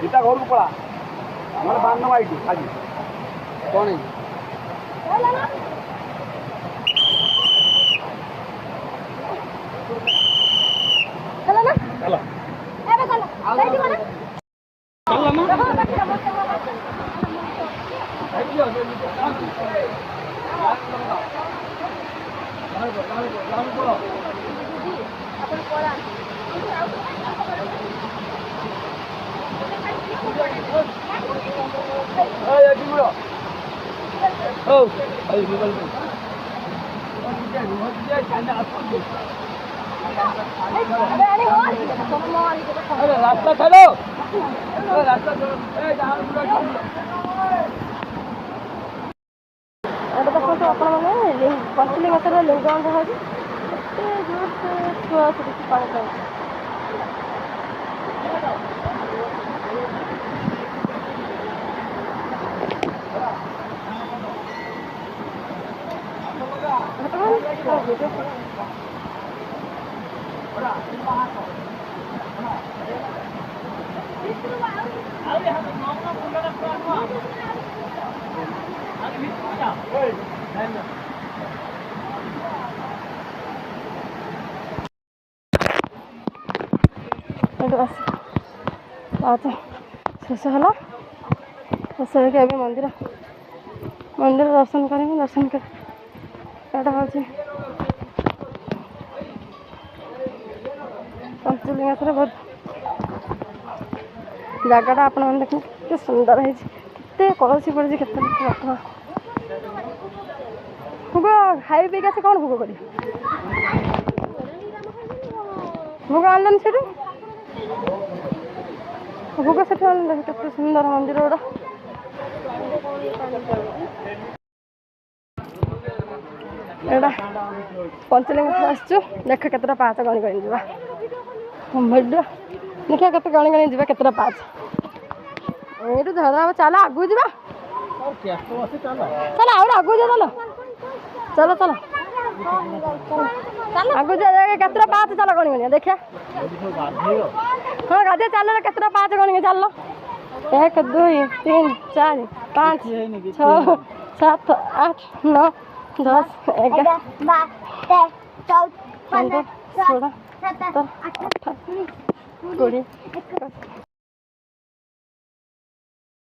गीता घर को पड़ा हमारे बांध नवाई आज कौन है चलो ना चलो ए चलो बैठी बना चलो ना अपन पड़ा ayo dulu oh ayo dulu dia canda apa tu अरे रास्ता छोड़ो रास्ता छोड़ो ए जहां पूरा ଏବେ ଦେଖନ୍ତୁ ଆପଣମାନେ ପଞ୍ଚଲିଙ୍ଗେଶ୍ୱର ଲିଙ୍ଗରାଜ ହେଉଛି ଏତେ ଜୋରସେ ଛୁଆ ସେଠି ପାଣି ପାଉଛି। शेष है शेष हो मंदिर मंदिर दर्शन करेंगे दर्शन कर पंचलिंगेश्वर बहुत जगटा आप देखें के सुंदर है कलसी पड़ी के भोग खाई पी के कौन भोग कर भोग आनलन से भोग से के सुंदर मंदिर गुड़ा एटा पंचलिंगेश्वर आसचु देख केतटा पाँच गणी गणी जा भिडियो देखिए केते गणी गणी जा केतटा पाँच एटू धरा चल आगू जा चल आउ आगू जा चलो चलो चलो आगू जा केतटा पाँच चल गणी गणी देखिए हाँ गाधे चल केतटा पाँच गणी चल 1 2 3 4 5 6 7 8 9 10 11 12 13 14 15 16 17 18 20